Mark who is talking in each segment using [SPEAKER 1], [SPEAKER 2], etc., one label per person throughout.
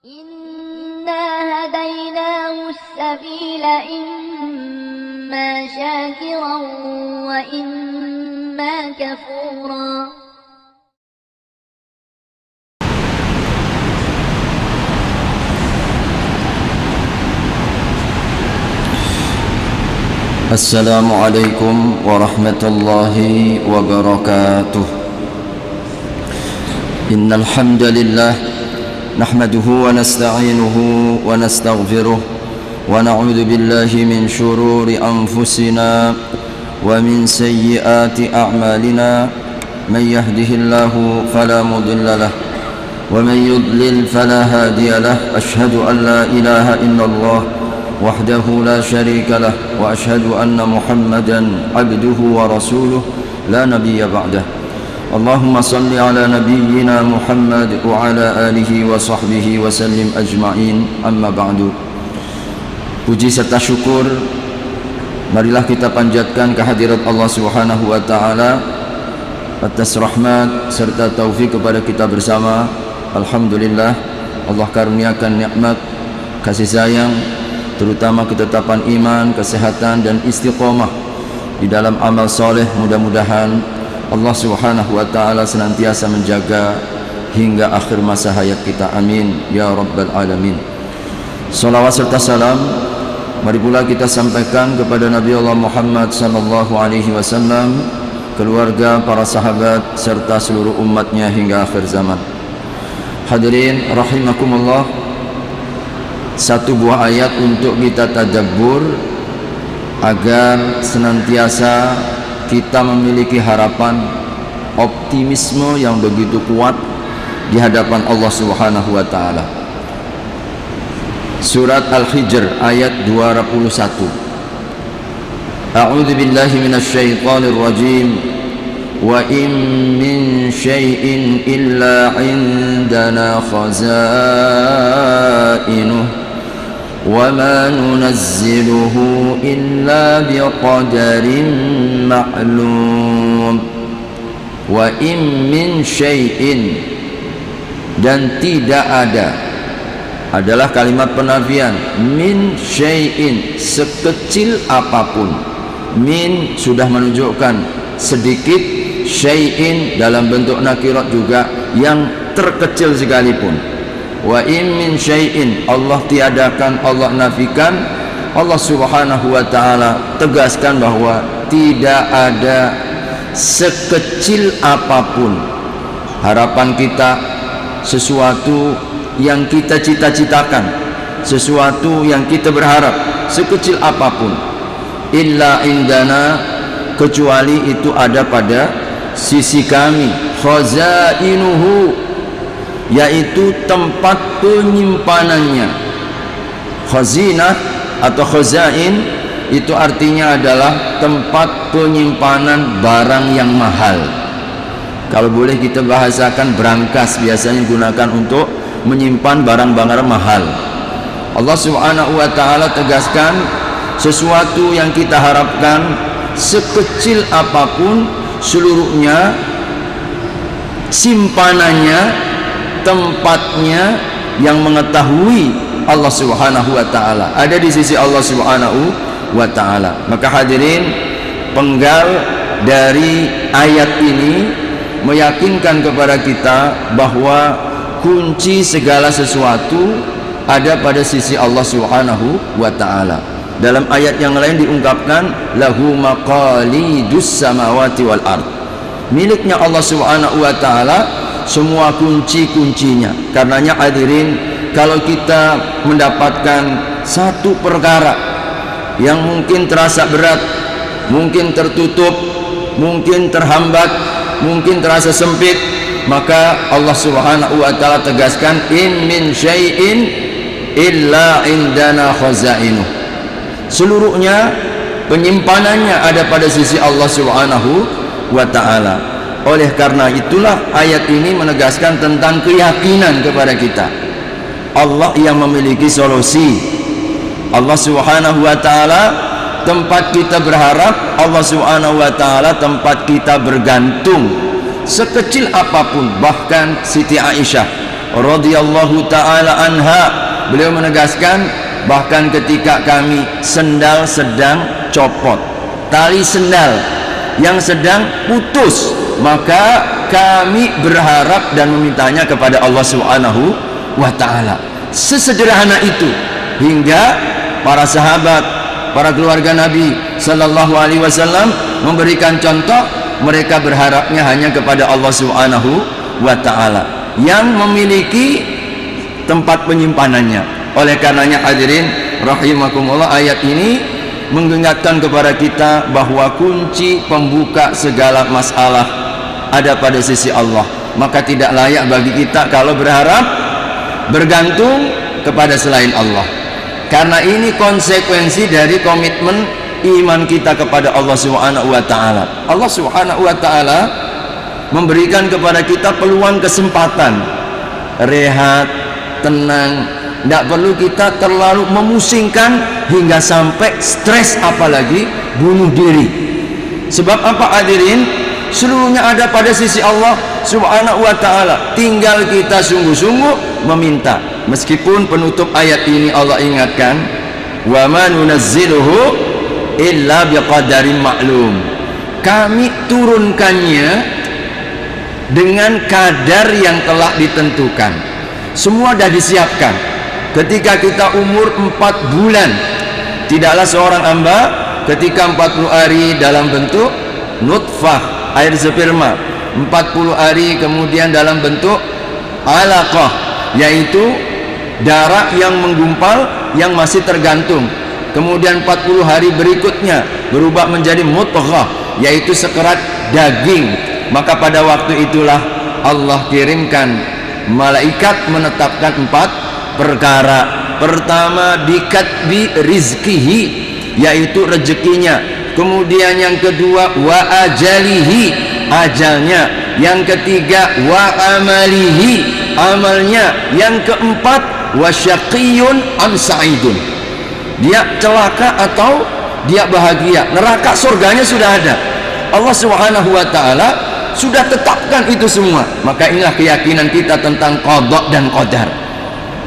[SPEAKER 1] إنا هديناه السبيل إما شاكرا وإما كفورا.
[SPEAKER 2] السلام عليكم ورحمة الله وبركاته. إن الحمد لله نحمده ونستعينه ونستغفره ونعوذ بالله من شرور أنفسنا ومن سيئات أعمالنا. من يهده الله فلا مضل له ومن يضلل فلا هادي له. أشهد أن لا إله إلا الله وحده لا شريك له وأشهد أن محمدا عبده ورسوله لا نبي بعده. اللهم صل على نبينا محمد وعلى آله وصحبه وسلم أجمعين. أما بعد. Puji serta syukur marilah kita panjatkan kehadirat Allah Subhanahu wa taala atas rahmat serta taufik kepada kita bersama. Alhamdulillah, Allah karuniakan nikmat kasih sayang, terutama ketetapan iman, kesehatan dan istiqomah di dalam amal soleh. Mudah-mudahan Allah Subhanahu wa ta'ala senantiasa menjaga hingga akhir masa hayat kita. Amin ya rabbal alamin. Salawat serta salam mari pula kita sampaikan kepada Nabi Allah Muhammad sallallahu alaihi wasallam, keluarga, para sahabat serta seluruh umatnya hingga akhir zaman. Hadirin rahimakumullah, satu buah ayat untuk kita tadabbur agar senantiasa kita memiliki harapan, optimisme yang begitu kuat di hadapan Allah Subhanahu wa taala. Surat Al-Hijr ayat 201. A'udzu billahi minasyaitonir rajim. Wa in min syai'in illa 'indana khazainuh وَمَا نُنَزِّلُهُ إِلَّا بِقَدَرٍ مَعْلُومٍ. وَإِن مِّن شَيْءٍ, dan tidak ada adalah kalimat penafian. Min syai'in, sekecil apapun. Min sudah menunjukkan sedikit, syai'in dalam bentuk nakirat juga, yang terkecil sekalipun. Wa in min syai'in, Allah tiadakan, Allah nafikan. Allah Subhanahu wa ta'ala tegaskan bahwa tidak ada sekecil apapun. Harapan kita, sesuatu yang kita cita-citakan, sesuatu yang kita berharap, sekecil apapun, illa indana, kecuali itu ada pada sisi kami. Khazainuhu, yaitu tempat penyimpanannya. Khazinah atau khazain itu artinya adalah tempat penyimpanan barang yang mahal. Kalau boleh kita bahasakan, brankas biasanya digunakan untuk menyimpan barang-barang mahal. Allah Subhanahu wa ta'ala tegaskan, sesuatu yang kita harapkan sekecil apapun, seluruhnya, simpanannya, tempatnya yang mengetahui Allah Subhanahu wa ta'ala, ada di sisi Allah Subhanahu wa ta'ala. Maka hadirin, penggal dari ayat ini meyakinkan kepada kita bahwa kunci segala sesuatu ada pada sisi Allah Subhanahu wa ta'ala. Dalam ayat yang lain diungkapkan, lahu maqalidus samawati wal ard, miliknya Allah Subhanahu wa ta'ala semua kunci-kuncinya. Karenanya hadirin, kalau kita mendapatkan satu perkara yang mungkin terasa berat, mungkin tertutup, mungkin terhambat, mungkin terasa sempit, maka Allah Subhanahu wa ta'ala tegaskan, in min syai'in illa indana khazainuh, seluruhnya penyimpanannya ada pada sisi Allah Subhanahu wa ta'ala. Oleh karena itulah ayat ini menegaskan tentang keyakinan kepada kita, Allah yang memiliki solusi. Allah Subhanahu wa ta'ala tempat kita berharap, Allah Subhanahu wa ta'ala tempat kita bergantung. Sekecil apapun, bahkan Siti Aisyah radhiyallahu taala anha, beliau menegaskan, bahkan ketika kami sendal sedang copot, tali sendal yang sedang putus, maka kami berharap dan memintanya kepada Allah Subhanahu wa ta'ala. Sesederhana itu, hingga para sahabat, para keluarga Nabi Sallallahu Alaihi Wasallam memberikan contoh, mereka berharapnya hanya kepada Allah Subhanahu wa ta'ala yang memiliki tempat penyimpanannya. Oleh karenanya hadirin rahimakumullah, ayat ini mengingatkan kepada kita bahwa kunci pembuka segala masalah ada pada sisi Allah. Maka tidak layak bagi kita kalau berharap bergantung kepada selain Allah, karena ini konsekuensi dari komitmen iman kita kepada Allah Subhanahu wa ta'ala. Allah Subhanahu wa ta'ala memberikan kepada kita peluang kesempatan rehat, tenang. Tidak perlu kita terlalu memusingkan hingga sampai stres, apalagi bunuh diri. Sebab apa hadirin? Seluruhnya ada pada sisi Allah Subhanahu wa ta'ala. Tinggal kita sungguh-sungguh meminta. Meskipun penutup ayat ini Allah ingatkan, wa ma nunazziluhu illa biqadarin ma'lum. Kami turunkannya dengan kadar yang telah ditentukan. Semua sudah disiapkan. Ketika kita umur 4 bulan, tidaklah seorang hamba ketika 40 hari dalam bentuk nutfah, air sperma, 40 hari kemudian dalam bentuk alaqah, yaitu darah yang menggumpal yang masih tergantung, kemudian 40 hari berikutnya berubah menjadi mudghah, yaitu sekerat daging. Maka pada waktu itulah Allah kirimkan malaikat menetapkan 4 perkara. Pertama, bikatbi rizkihi, yaitu rezekinya. Kemudian yang kedua, wa ajalihi, ajalnya. Yang ketiga, wa amalihi, amalnya. Yang keempat, wa syaqiyun am sa'idun, dia celaka atau dia bahagia. Neraka surganya sudah ada. Allah Subhanahu wa ta'ala sudah tetapkan itu semua. Maka inilah keyakinan kita tentang qada dan qadar.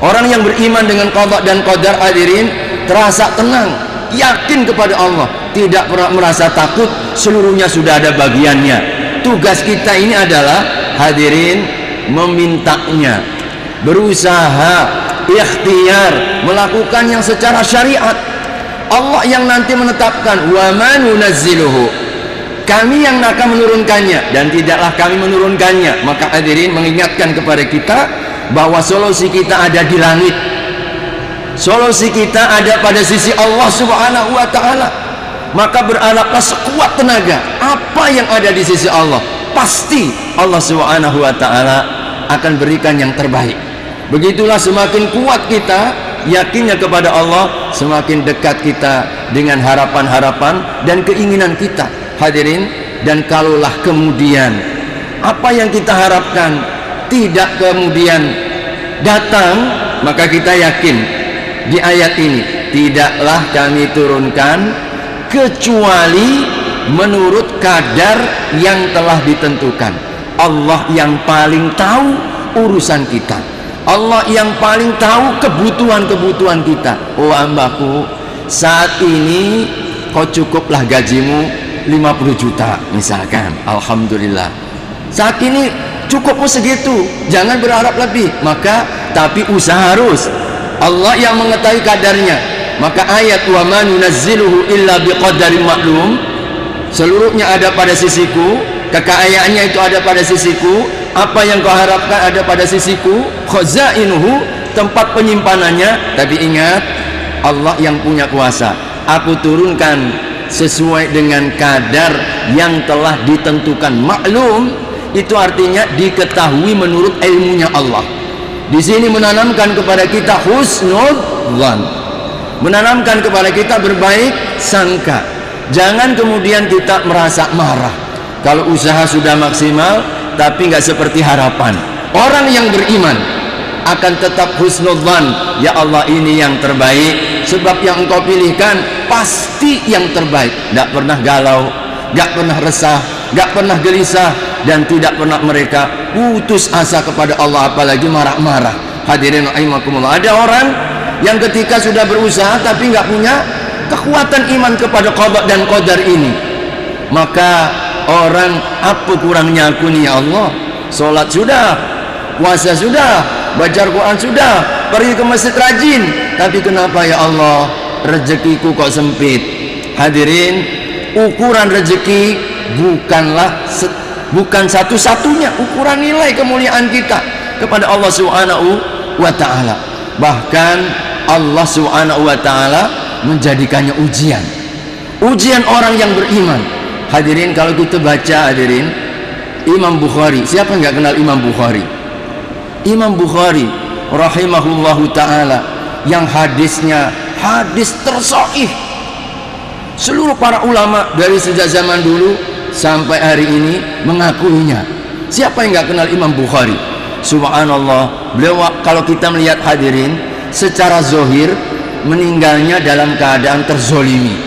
[SPEAKER 2] Orang yang beriman dengan qada dan qadar hadirin terasa tenang, yakin kepada Allah, tidak pernah merasa takut, seluruhnya sudah ada bagiannya. Tugas kita ini adalah hadirin memintanya, berusaha, ikhtiar, melakukan yang secara syariat. Allah yang nanti menetapkan, wa ma nunazziluhu, kami yang akan menurunkannya dan tidaklah kami menurunkannya. Maka hadirin mengingatkan kepada kita bahwa solusi kita ada di langit, solusi kita ada pada sisi Allah Subhanahu wa ta'ala. Maka berharaplah sekuat tenaga, apa yang ada di sisi Allah pasti Allah Subhanahu wa ta'ala akan berikan yang terbaik. Begitulah semakin kuat kita yakinnya kepada Allah, semakin dekat kita dengan harapan-harapan dan keinginan kita hadirin. Dan kalaulah kemudian apa yang kita harapkan tidak kemudian datang, maka kita yakin di ayat ini, tidaklah kami turunkan kecuali menurut kadar yang telah ditentukan. Allah yang paling tahu urusan kita, Allah yang paling tahu kebutuhan-kebutuhan kita. Oh hambaku, saat ini kau cukuplah gajimu 50 juta misalkan, alhamdulillah, saat ini cukupmu segitu, jangan berharap lebih. Maka tapi usaha harus, Allah yang mengetahui kadarnya. Maka ayat wa ma nunazziluhu illa biqadarin ma'lum, seluruhnya ada pada sisiku, kekayaannya itu ada pada sisiku, apa yang kau harapkan ada pada sisiku, khazainuhu, tempat penyimpanannya. Tapi ingat, Allah yang punya kuasa. Aku turunkan sesuai dengan kadar yang telah ditentukan. Maklum itu artinya diketahui menurut ilmunya Allah. Di sini menanamkan kepada kita husnul dzan, menanamkan kepada kita berbaik sangka. Jangan kemudian kita merasa marah kalau usaha sudah maksimal tapi nggak seperti harapan. Orang yang beriman akan tetap husnul dzan, ya Allah ini yang terbaik, sebab yang engkau pilihkan pasti yang terbaik. Nggak pernah galau, nggak pernah resah, nggak pernah gelisah, dan tidak pernah mereka putus asa kepada Allah, apalagi marah-marah. Hadirin rahimakumullah, ada orang yang ketika sudah berusaha tapi nggak punya kekuatan iman kepada qada dan qadar ini, maka orang, apa kurangnya aku nih ya Allah? Sholat sudah, puasa sudah, baca Quran sudah, pergi ke masjid rajin, tapi kenapa ya Allah rezekiku kok sempit? Hadirin, ukuran rezeki bukan satu-satunya ukuran nilai kemuliaan kita kepada Allah Subhanahu wa ta'ala. Bahkan Allah Subhanahu wa ta'ala menjadikannya ujian orang yang beriman. Hadirin, kalau kita baca, hadirin, Imam Bukhari, siapa nggak kenal Imam Bukhari? Imam Bukhari rahimahullahu ta'ala, yang hadisnya hadis tersahih. Seluruh para ulama dari sejak zaman dulu sampai hari ini mengakuinya. Siapa yang nggak kenal Imam Bukhari? Subhanallah, beliau kalau kita melihat, hadirin, secara zohir meninggalnya dalam keadaan terzolimi,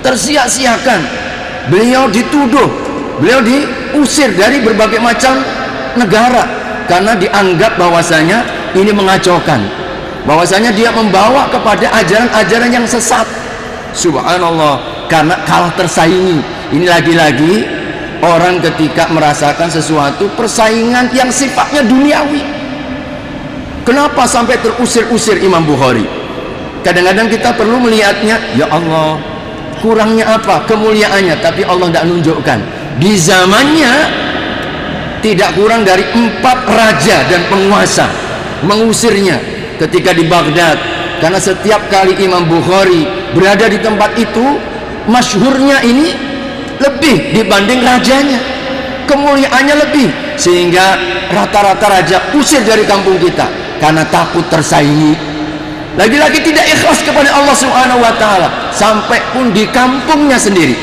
[SPEAKER 2] tersia-siakan. Beliau dituduh, beliau diusir dari berbagai macam negara karena dianggap bahwasanya ini mengacaukan, bahwasanya dia membawa kepada ajaran-ajaran yang sesat. Subhanallah, karena kalah tersaingi. Ini lagi-lagi orang ketika merasakan sesuatu persaingan yang sifatnya duniawi. Kenapa sampai terusir-usir Imam Bukhari? Kadang-kadang kita perlu melihatnya, ya Allah, kurangnya apa kemuliaannya, tapi Allah tidak menunjukkan. Di zamannya tidak kurang dari 4 raja dan penguasa mengusirnya ketika di Baghdad, karena setiap kali Imam Bukhari berada di tempat itu, masyhurnya ini lebih dibanding rajanya, kemuliaannya lebih, sehingga rata-rata raja usir dari kampung kita karena takut tersaingi. Lagi-lagi tidak ikhlas kepada Allah Subhanahu wa ta'ala, sampai pun di kampungnya sendiri,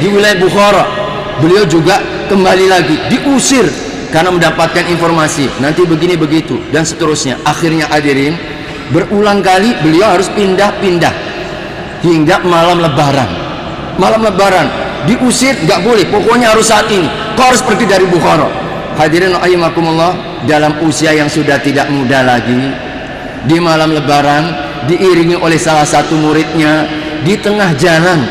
[SPEAKER 2] di wilayah Bukhara, beliau juga kembali lagi diusir karena mendapatkan informasi nanti begini begitu dan seterusnya. Akhirnya, hadirin, berulang kali beliau harus pindah-pindah hingga malam lebaran diusir, nggak boleh, pokoknya harus saat ini kau harus pergi dari Bukhara. Hadirin rahimakumullah, dalam usia yang sudah tidak muda lagi, di malam lebaran diiringi oleh salah satu muridnya, di tengah jalan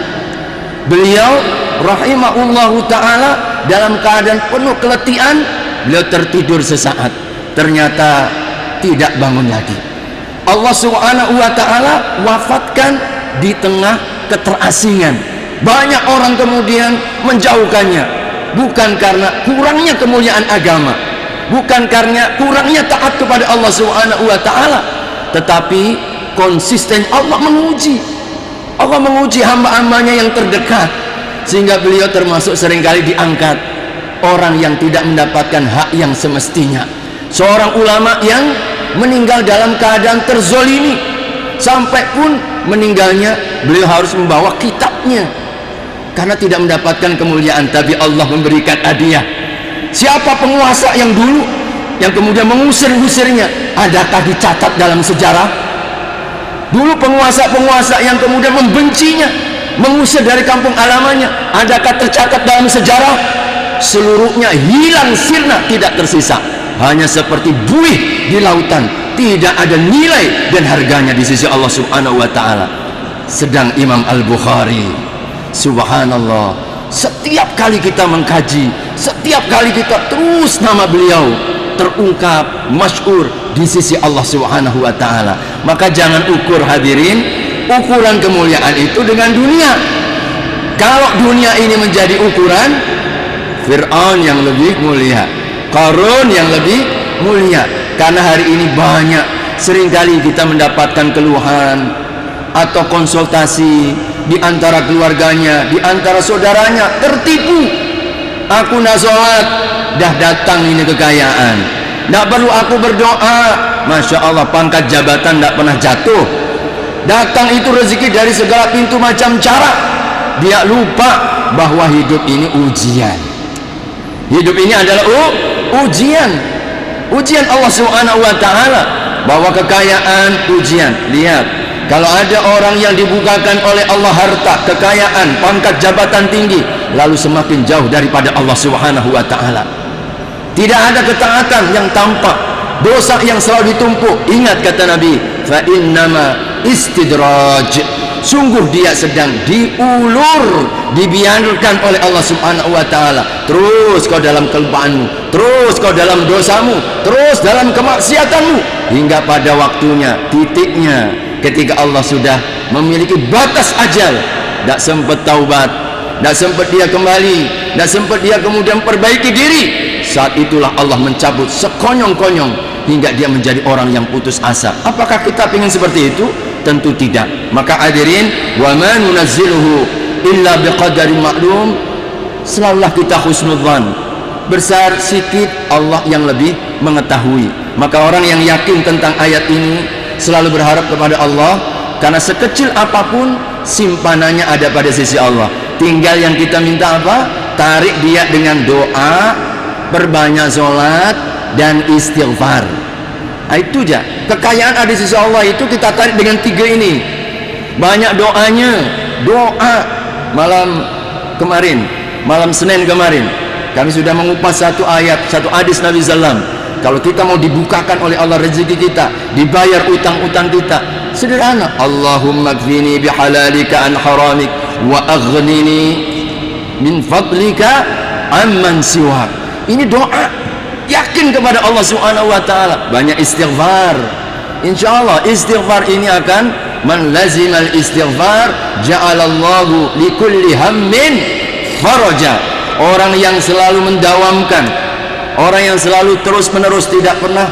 [SPEAKER 2] beliau rahimahullahu ta'ala dalam keadaan penuh keletihan, beliau tertidur sesaat, ternyata tidak bangun lagi. Allah Subhanahu wa ta'ala wafatkan di tengah keterasingan. Banyak orang kemudian menjauhkannya, bukan karena kurangnya kemuliaan agama, bukan karena kurangnya taat kepada Allah Subhanahu wa ta'ala, tetapi konsisten Allah menguji hamba-hambanya yang terdekat, sehingga beliau termasuk seringkali diangkat orang yang tidak mendapatkan hak yang semestinya. Seorang ulama yang meninggal dalam keadaan terzolimi, sampai pun meninggalnya beliau harus membawa kitabnya karena tidak mendapatkan kemuliaan, tapi Allah memberikan hadiah. Siapa penguasa yang dulu yang kemudian mengusir-usirnya? Adakah dicatat dalam sejarah? Dulu penguasa-penguasa yang kemudian membencinya, mengusir dari kampung halamannya, adakah tercatat dalam sejarah? Seluruhnya hilang sirna, tidak tersisa, hanya seperti buih di lautan, tidak ada nilai dan harganya di sisi Allah Subhanahu wa ta'ala. Sedang Imam Al-Bukhari, subhanallah, setiap kali kita mengkaji, setiap kali kita terus nama beliau terungkap, masyhur di sisi Allah Subhanahu wa ta'ala. Maka jangan ukur, hadirin, ukuran kemuliaan itu dengan dunia. Kalau dunia ini menjadi ukuran, Fir'aun yang lebih mulia, Qarun yang lebih mulia. Karena hari ini banyak, seringkali kita mendapatkan keluhan atau konsultasi di antara keluarganya, di antara saudaranya, tertipu. Aku nak sholat, dah datang ini kekayaan, tak perlu aku berdoa, Masya Allah, pangkat jabatan tak pernah jatuh, datang itu rezeki dari segala pintu macam cara. Dia lupa bahwa hidup ini ujian. Hidup ini adalah ujian Allah Subhanahu wa ta'ala, bahwa kekayaan ujian. Lihat, Kalau ada orang yang dibukakan oleh Allah harta, kekayaan, pangkat jabatan tinggi, lalu semakin jauh daripada Allah Subhanahu wa taala. Tidak ada ketaatan yang tampak, dosa yang selalu ditumpuk. Ingat kata Nabi, fa innama istidraj, sungguh dia sedang diulur, dibiarkan oleh Allah Subhanahu wa taala. Terus kau dalam kelupaanmu, terus kau dalam dosamu, terus dalam kemaksiatanmu, hingga pada waktunya, titiknya, ketika Allah sudah memiliki batas ajal, tidak sempat taubat, tidak sempat dia kembali, tidak sempat dia kemudian perbaiki diri. Saat itulah Allah mencabut sekonyong-konyong hingga dia menjadi orang yang putus asa. Apakah kita ingin seperti itu? Tentu tidak. Maka hadirin, wa ma nunazziluhu illa biqadarin ma'lum, selalulah kita husnudzan, besar sikit Allah yang lebih mengetahui. Maka orang yang yakin tentang ayat ini selalu berharap kepada Allah, karena sekecil apapun simpanannya ada pada sisi Allah. Tinggal yang kita minta apa? Tarik dia dengan doa, perbanyak sholat dan istighfar. Itu aja. Kekayaan ada di sisi Allah itu kita tarik dengan tiga ini. Banyak doanya. Doa. Malam kemarin, malam Senin kemarin, kami sudah mengupas satu ayat, satu hadis Nabi Sallam. Kalau kita mau dibukakan oleh Allah rezeki kita, dibayar utang-utang kita, sederhana. Allahumma kfini bihalalika an haramik, wa aghnini min fadlika amman siwak. Ini doa, yakin kepada Allah Subhanahu wa taala, banyak istighfar. Insyaallah istighfar ini akan, man lazimal istighfar ja'alallahu likulli hammin faraja. Orang yang selalu mendawamkan, orang yang selalu terus menerus tidak pernah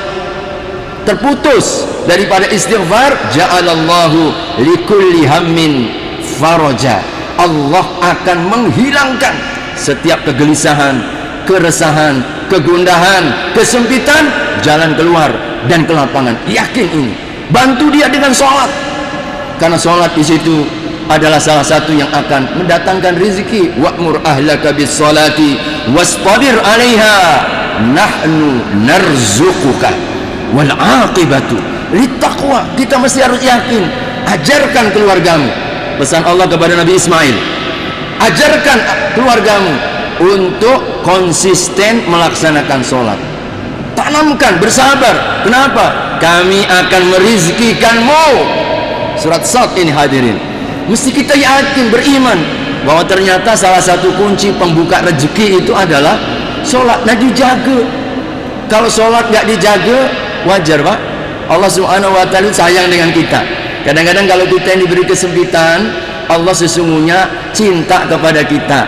[SPEAKER 2] terputus daripada istighfar, ja'alallahu likulli hammin faraja. Allah akan menghilangkan setiap kegelisahan, keresahan, kegundahan, kesempitan, jalan keluar dan kelapangan. Yakin ini. Bantu dia dengan sholat, karena sholat di situ adalah salah satu yang akan mendatangkan rezeki. Wa'mur ahlaka bis sholati wastabir 'alaiha nahnu narzuquka wal 'aqibatu littaqwa. Kita mesti harus yakin. Ajarkan keluargamu, pesan Allah kepada Nabi Ismail, ajarkan keluargamu untuk konsisten melaksanakan sholat. Tanamkan, bersabar. Kenapa? Kami akan merizkikanmu. Surat Sad ini hadirin. Mesti kita yakin, beriman bahwa ternyata salah satu kunci pembuka rezeki itu adalah sholat. Nah, dijaga. Kalau sholat nggak dijaga, wajar Pak, Allah Subhanahu wa ta'ala sayang dengan kita. Kadang-kadang kalau kita yang diberi kesempitan, Allah sesungguhnya cinta kepada kita,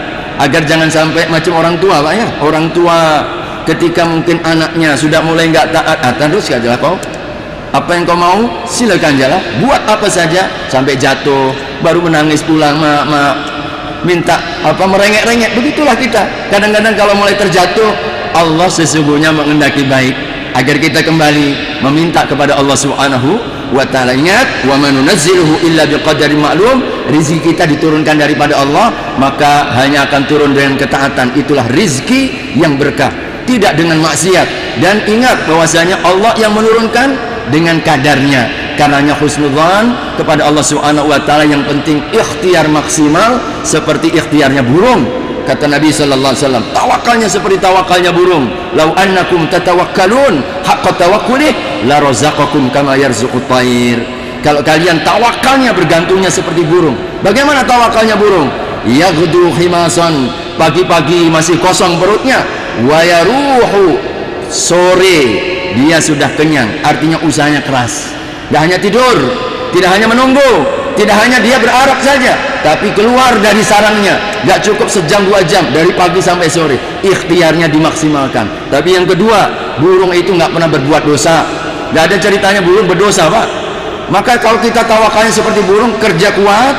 [SPEAKER 2] agar jangan sampai macam orang tua Pak ya. Orang tua ketika mungkin anaknya sudah mulai nggak taat, terus aja kau apa yang kau mau silakan jalan, buat apa saja, sampai jatuh baru menangis pulang, minta apa, merengek-rengek. Begitulah kita kadang-kadang kalau mulai terjatuh. Allah sesungguhnya mengendaki baik agar kita kembali meminta kepada Allah Subhanahu wa ta'ala. Ingat, wa ma nunazziluhu illa biqadarin ma'lum. Rizki kita diturunkan daripada Allah, maka hanya akan turun dengan ketaatan. Itulah rizki yang berkah, tidak dengan maksiat. Dan ingat bahwasanya Allah yang menurunkan dengan kadarnya. Karenanya husnudzan kepada Allah Subhanahu wa ta'ala. Yang penting ikhtiar maksimal seperti ikhtiarnya burung. Kata Nabi sallallahu alaihi wasallam, tawakalnya seperti tawakalnya burung. Lau annakum tatawakkalun haqqa tawakkulih la razaqakum kama yarzuqut thair. Kalau kalian tawakalnya, bergantungnya seperti burung. Bagaimana tawakalnya burung? Yaghdu himasan, pagi-pagi masih kosong perutnya, wa yaruhu, sore dia sudah kenyang. Artinya usahanya keras. Tidak hanya tidur, tidak hanya menunggu, tidak hanya dia berarak saja, tapi keluar dari sarangnya. Gak cukup sejam 2 jam, dari pagi sampai sore. Ikhtiarnya dimaksimalkan. Tapi yang kedua, burung itu nggak pernah berbuat dosa. Gak ada ceritanya burung berdosa Pak. Maka kalau kita tawakalnya seperti burung, kerja kuat,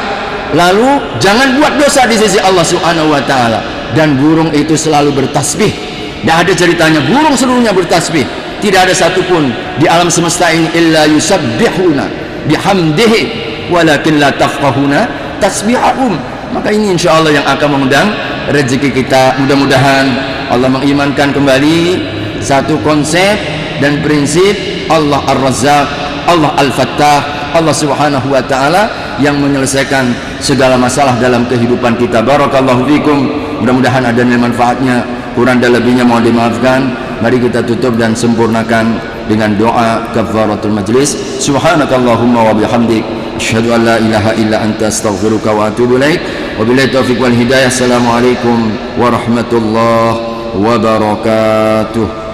[SPEAKER 2] lalu jangan buat dosa di sisi Allah Subhanahu wa ta'ala. Dan burung itu selalu bertasbih. Tidak ada ceritanya burung seluruhnya bertasbih. Tidak ada satupun di alam semesta ini illa yusabbihuna bihamdihi walakin la tafqahuna tasbihahum. Maka ini insya Allah yang akan mengundang rezeki kita. Mudah-mudahan Allah mengimankan kembali satu konsep dan prinsip Allah Ar-Razzaq, Allah Al-Fattah, Allah Subhanahu wa taala yang menyelesaikan segala masalah dalam kehidupan kita. Barakallahu fikum. Mudah-mudahan ada nilai manfaatnya. Kurang dan lebihnya mohon dimaafkan. Mari kita tutup dan sempurnakan dengan doa kafaratul majlis. Subhanakallahumma wa bihamdik, asyhadu an la ilaha illa anta, astaghfiruka wa atubu ilaik. Wabillahi taufiq wal hidayah. Assalamualaikum warahmatullahi wabarakatuh.